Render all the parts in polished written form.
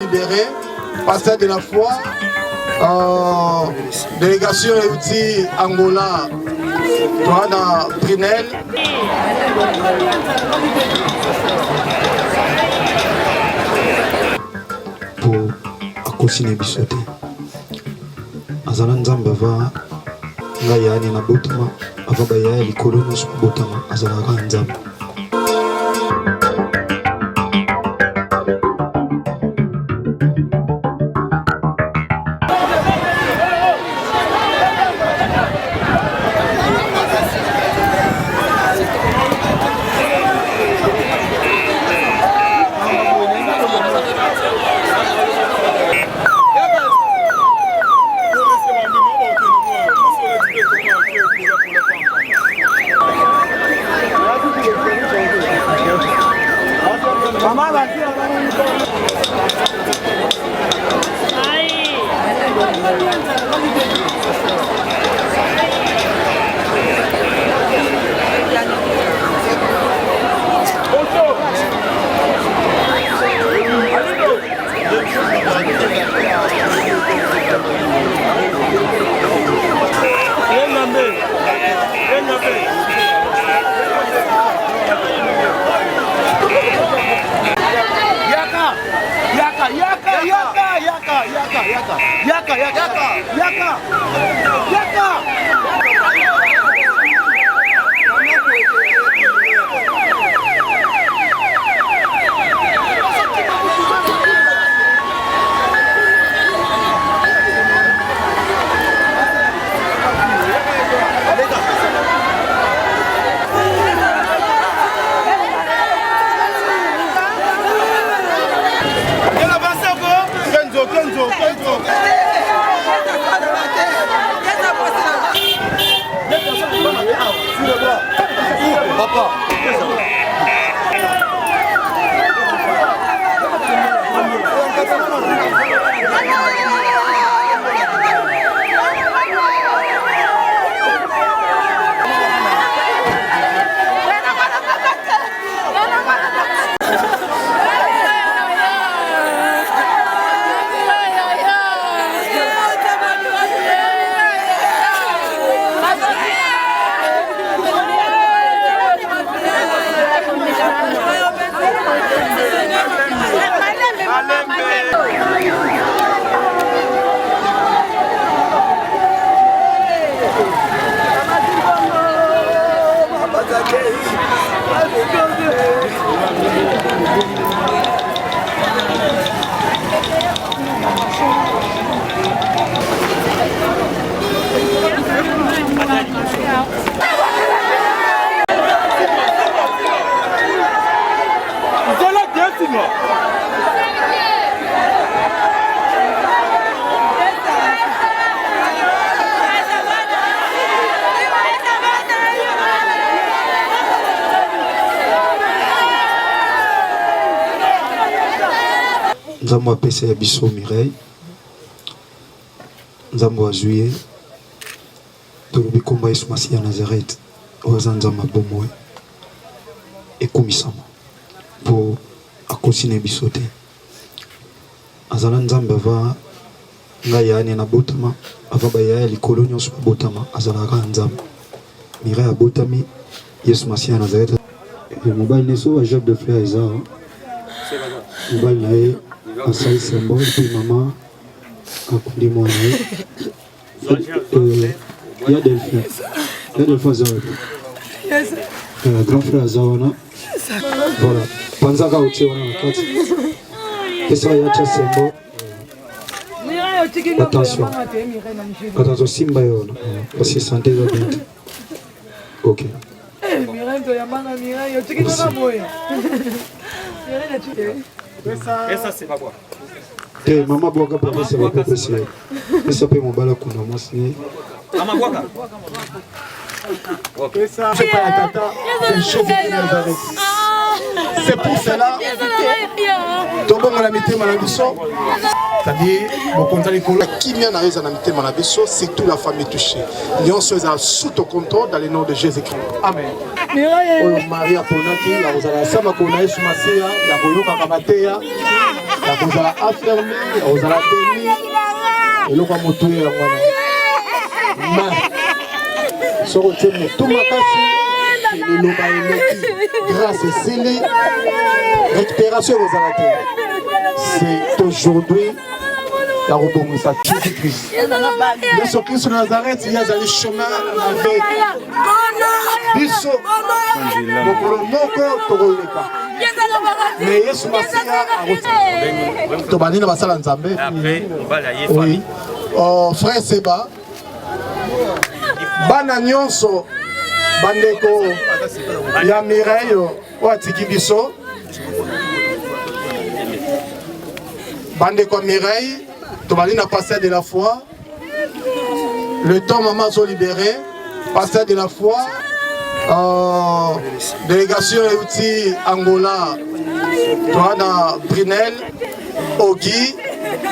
libéré, passage de la foi, délégation Euti Angola, Johanna Prinel. Pour akosine bisote azala nzambe ava ngai yani na botama ava baya likolo nyonso botama azalaka nzambe. Nzambo apesa ya biso Mireille, nzambo azuye tolobi komba Yesu Masihi ya Nazareth oyo aza nzambe abomowe ekumisama po akosi na biso te. Azala nzambe ava ngai yani na botama ava baya likolo nyonso botama azalaka nzambe. Mireille abotami Yesu Masihi ya Nazareth. Mobali neso wa Jacques de Fleur eza mobali na ye asali sembo puis maman akundi mwana ya Delphine Zawana grand frère Zawana voilà panzaka uche wana nakati pesa ya cha sembo. Attention simba yona parce que santé za bien. OK Essa c'est pas quoi. Eh maman boka papa c'est pas possible. Essa pe mobala kuna mosni. Maman boka. OK ça c'est pas la tata, c'est le chef de Nazareth. C'est pour cela tobongo na mitema na biso, c'est-à-dire bokonza likolo kimia na eza na mitema na biso, surtout la famille touchée. Nyonso eza sous ton contrôle dans le nom de Jésus-Christ. Amen. Oyo Maria ponaki ya kozala sama kona Yesu Masia ya koyoka kamateya ya kozala affermi ya kozala béni eloko ya motu ya mwana ma soko tie motu makasi eloba eleki grâce esili récupération ekozala te. C'est aujourd'hui la rebondissement de Jésus-Christ. Yesu Christ de Nazareth, il y a le chemin avec Bisso, Mokolo Moko, Togoleka. Mais Yesu Masia a reçu. Tobani na basala nzambe. Oui. Frère Seba, bana nyonso, bandeko, ya Mireille, Ouatiki Bisso. Bandeko Mireille, Tobali na pasteur de la foi. Le temps maman sont libérés. Pasteur de la foi. Délégation Euti Angola. Toana Brinel. Ogi.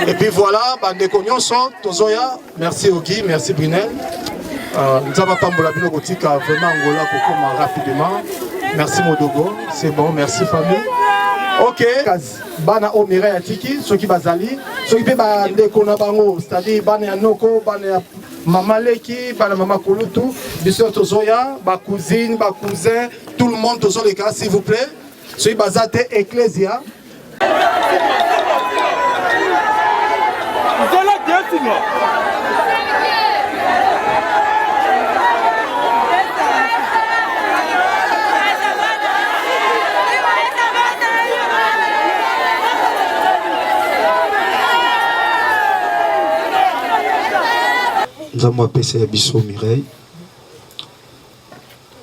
Et puis voilà, Bandeko Nyonso, Tozoya. Merci Ogi, merci Brinel. Nous avons tambola bino kotika vraiment Angola pour comment rapidement. Merci Modogo, c'est bon, merci famille. Ok, bana o Mireille atiki, ceux qui bazali, ceux qui pe bandeko na bango, c'est-à-dire bana ya noko, bana ya mama leki, bana mama kulutu, biso tozoya, ba cousine, ba cousin, tout le monde tozo les cas s'il vous plaît. Ceux qui bazate ecclesia. Nzambo apesa ya biso Mireille,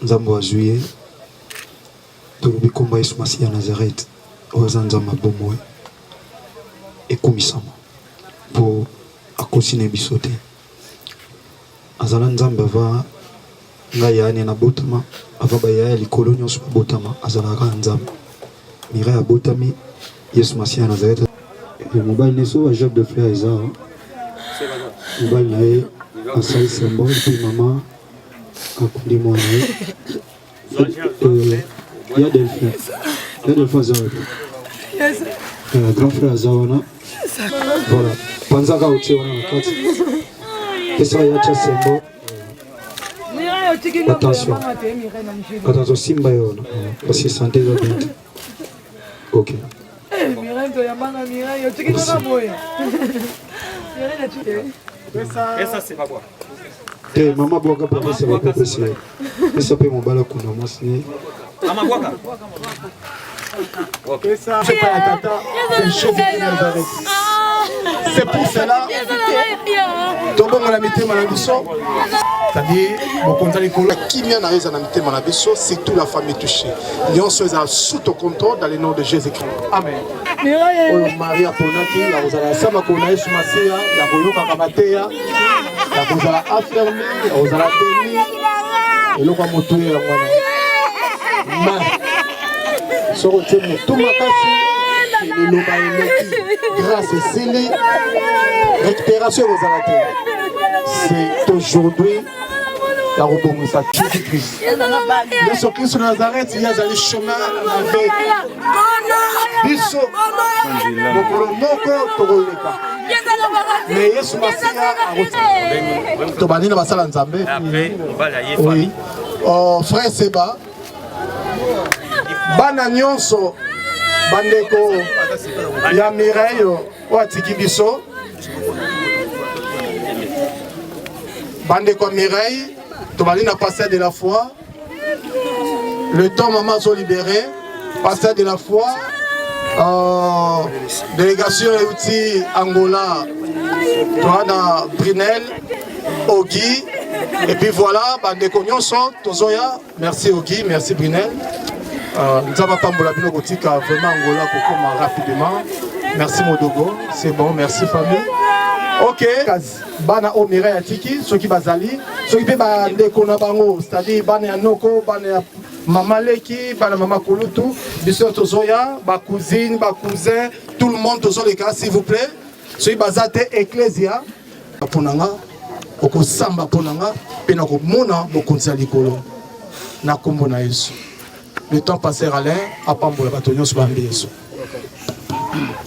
Nzambo azuye tolobi komba Yesu Masia Nazareth oza nzambo abomoye ekumisama po akosine biso te. Azala nzambe ava ngai yani na botama ava baya likolo nyonso botama azalaka nzambe. Mireille abotami Yesu Masia Nazareth. Mobile neso a Jacques de Fleur eza mobile na ye asali sembo puis maman akundi mwana ya Delphin Zawana grand frère Zawana voilà panzaka uche wana nakati pesa ya cha sembo attention simba yona parce que santé za bien ok Et ça c'est pas quoi. Eh maman boaka papa c'est pas possible. Ça peut m'embala kuna mosni. Maman boaka. OK ça c'est pas la tata, c'est Jésus-Christ de Nazareth. C'est pour cela tobongo la mitema na biso. C'est-à-dire bokonza likolo kimia na eza na mitema na biso, surtout la famille touchée. Nyonso eza sous ton contrôle dans le nom de Jésus-Christ. Amen. Oyo Maria ponaki ya kozala sama kona Yesu Masia ya koyoka kamateya ya kozala affermi ya kozala béni eloko ya motu ya mwana ma soko tie motu makasi eloba eleki grâce esili récupération ekozala te. C'est aujourd'hui la rebondissement de Jésus-Christ. Yesu Christ de Nazareth, il y a le chemin avec Bisso, Mokolo Moko, Togoleka. Mais Yesu Masia a reçu. Tobani na basala nzambe. Oui. Frère Seba, bana nyonso, bandeko, ya Mireille, Ouatiki Bisso. Bandeko Mireille, Tobali na pasteur de la foi. Le temps maman sont libérés. Pasteur de la foi. Délégation Euti Angola. Toana Brinel. Ogi. Et puis voilà, bandeko nyonso tozoya. Merci Ogi, merci Brinel. Nous avons tambola bino kotika vraiment Angola pour comment rapidement. Merci Modogo, c'est bon, merci famille. Ok, bana o Mireille atiki, ceux qui bazali, ceux qui pe bandeko na bango, c'est-à-dire bana ya noko, bana ya Maman Leki, bana Maman Kulutu, biso tozoya, ba cousine, ba cousin, tout le monde tozo les cas s'il vous plaît. Soy bazate ecclesia ponanga oko samba ponanga pe na ko mona bokonza likolo na kombo na Yesu. Le temps passer Alain apambola batonyo so bambi Yesu.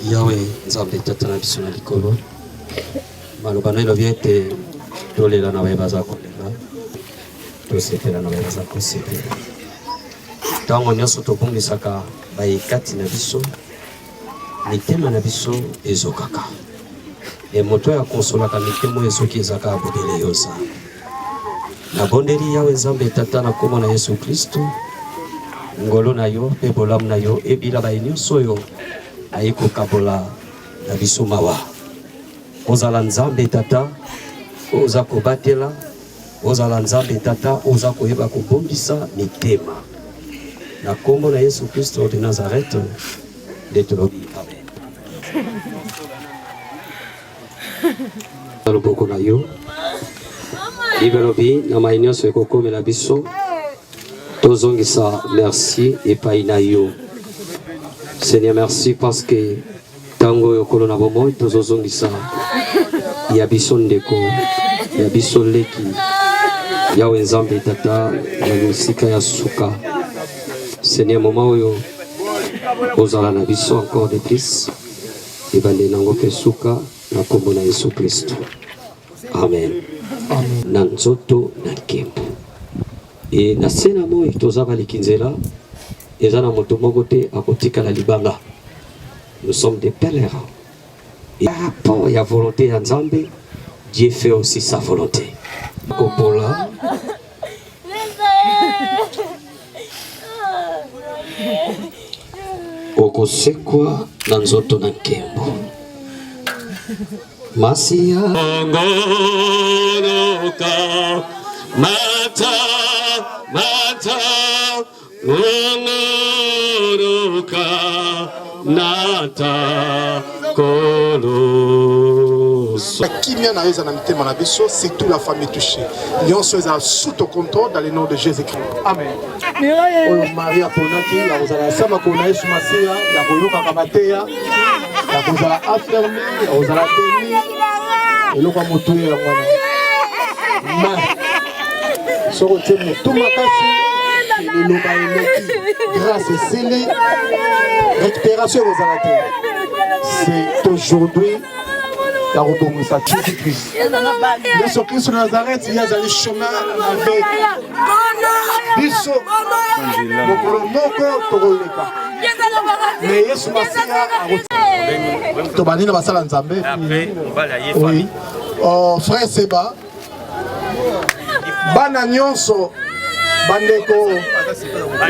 Yahweh nzambe tata na biso na likolo. Maloba na lobi ete tolela na baza kolela. Tosepela na baza kosepela. Tango nyonso tobongisaka bayekati na biso mitema na biso ezokaka. E moto ya konsolaka mitemo ezoki ezaka abodele yoza. Na bondeli Yahweh nzambe tata na kombo na Yesu Kristo. Ngolo na yo pe bolamu na yo ebila bayinyoso yo ayiko kabola na biso mawa. Ozala nzambe tata oza kobatela, ozala nzambe tata oza koyeba kobondisa mitema. Na kombo na Yesu Kristo de Nazareth de tolobi amen. Loboko na yo Ibelobi na mainyoso ekokome na biso tozongisa merci epai na yo. Seigneur, merci parce que tango yokolo na bomoi tozozongisa ya biso ndeko ya biso leki Yahweh nzambe tata na musika ya suka. Seigneur, moment oyo ozala na biso encore de plus ebande nango pe suka na kombo na Yesu Kristo amen. Na nzoto na nkembo e na sena moi tozaba likinzela eza na moto moko te akotikala libanga. Nous sommes des pèlerins et par rapport à la volonté de Nzambe, Dieu fait aussi sa volonté. Kopola okosekwa na nzoto na nkembo Masia ngoloka mata ngoloka nata koloso. Kimia na reza na mitema na biso, c'est toute la famille touchée. Lion soit sous ton contrôle dans le nom de Jésus-Christ. Amen. Oh Maria Ponaki, la Rosala Sama Kona Yesu Masia, la Koyoka Kamatea, la Rosala affermi, la Rosala béni, et le Kamotoué la Mwana. Mais, Sorotene, tout ma casse, le Loba Eleki, grâce et scellé, récupération Rosala. C'est aujourd'hui la rebondissement de Jésus-Christ. Yesu Christ de Nazareth, il y a des chemins avec Bisso, Mokolo Moko, Toroleka. Mais Yesu Masia a retiré. Tobani na basala nzambe. Oui. Oh, frère Seba. Bana nyonso bandeko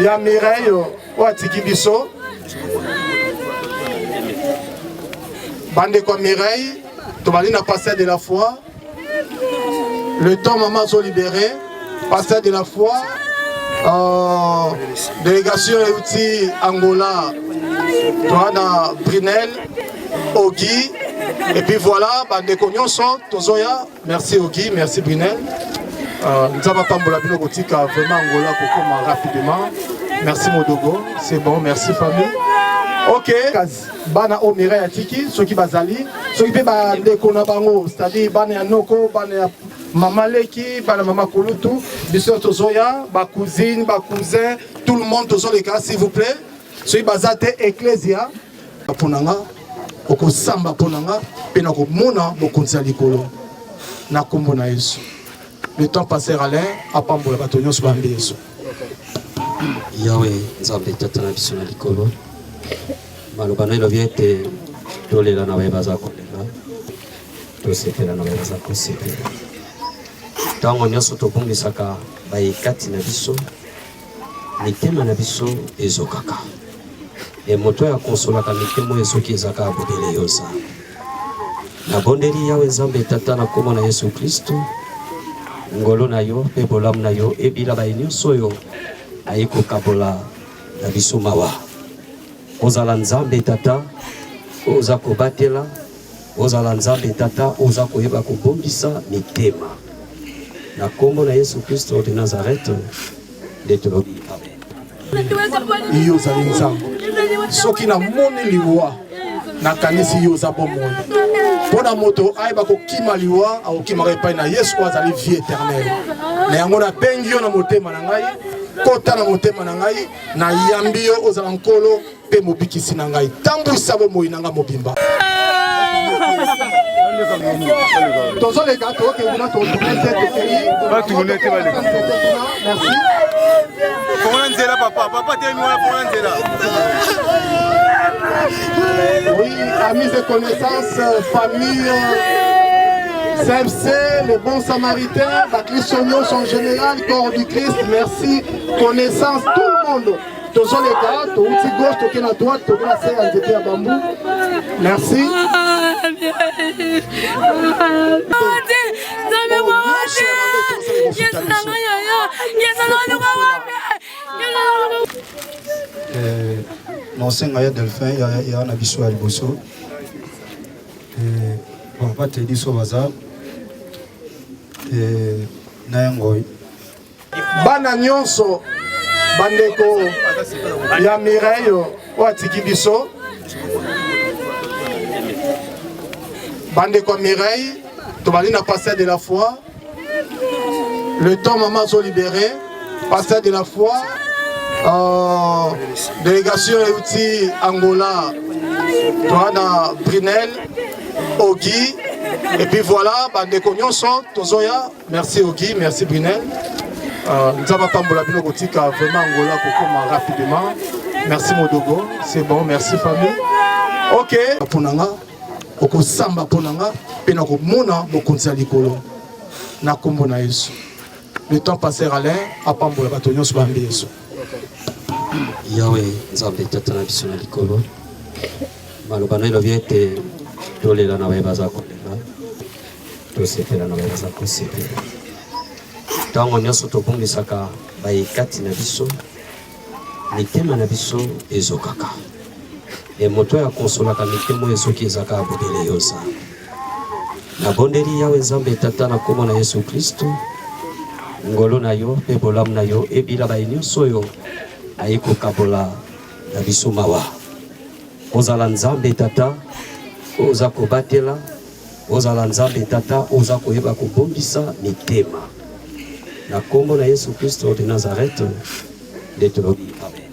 ya Mireille watiki biso. Bandeko Mireille. Tobali na pasteur de la foi. Le temps maman sont libérés. Pasteur de la foi. Délégation Euti Angola. Toana Brunel. Ogi. Et puis voilà, bandeko nyonso tozoya. Merci Ogi, merci Brunel. Nous avons Pambola Bino Gotika vraiment Angola pour comment rapidement. Merci Modogo, c'est bon, merci famille. Ok, bana o Mireille atiki, ceux qui bazali, ceux qui pe ba ndeko na bango, c'est-à-dire bana ya noko, bana ya Maman Leki, bana Maman Kulutu, biso tozoya, ba cousine, ba cousin, tout le monde tozo les cas s'il vous plaît. Ceux qui bazate ecclesia ponanga, oko samba ponanga, pe na ko mona bokonza likolo na kombo na Yesu. Le temps passer Alain apambola batonyo so bambi Yesu. Yahweh nzambe tata na biso na likolo. Maloba na lobi ete tolela na baza kolela. Tosepela na baza kosepela. Tango nyonso tobongisaka bayekati na biso mitema na biso ezokaka. E moto ya konsolaka mitemo ezoki ezaka abodele yoza. Na bondeli Yahweh nzambe tata na kombo na Yesu Kristo. Ngolo na yo pe bolamu na yo ebila bayinyoso yo ayiko kabola na biso mawa. Ozala nzambe tata oza kobatela, ozala nzambe tata oza koyeba kobondisa mitema. Na kombo na Yesu Kristo de Nazareth de tolobi amen. yo ozali nzambe soki namoni liwa nakanisi yo oza bomoi mpo na moto ayeba kokima liwa akokimaka epai na yesu oyo azali vie éternelle na yango nabengi yo na motema na ngai kota na motema na ngai nayambi yo ozala nkolo mpe mobikisi na ngai tambwisa bomoi na ngai mobimba tozoleka tokebuna totourne te tokei merci oui, amis et connaissances, famille, CFC, les bons samaritains, la Christianos en général, corps du Christ, merci, connaissance, tout le monde. Tous les gars, tous les gauche, tous la droite, tous les à bambou. Merci. Monsenga ya Delphin ya na biso ya liboso papa te diso baza na yango bana nyonso bandeko ya Mireille oyo atiki biso bandeko ya Mireille tobali na passage de la foi le temps maman zo libéré passage de la foi délégation Euti Angola, Toana Brunel, Ogi, et puis voilà, Bandeko Nyonso, Tozoya, merci Ogi, merci Brunel. Nous avons Pambola Bino Botika, vraiment Angola, Kokoma rapidement. Merci Modogo, c'est bon, merci famille. Ok, Ponanga, Oko Samba Ponanga, Penako Mona, Bokonza Likolo, Nakombo na Yesu. Le temps passé à l'air, à Pambola Batonyo Subambi Yesu. Yahweh nzambe tata na biso na likolo maloba na elobi ete tolela na bayeba za kolela tosepela na bayeba za kosepela ntango nyonso tobongisaka bayekati na biso mitema na biso ezokaka e moto ya konsolaka mitema ezoki ezaka abodele yosa nabondeli Yahweh nzambe tata na kombo na Yesu Kristo ngolo na yo mpe bolamu na yo ebila bayi nyonso oyo aiko kabola na biso mawa ozala nzambe tata oza kobatela ozala nzambe tata oza koyeba kobongisa mitema na kombo na Yesu Kristo de Nazareth nde tolobi amen.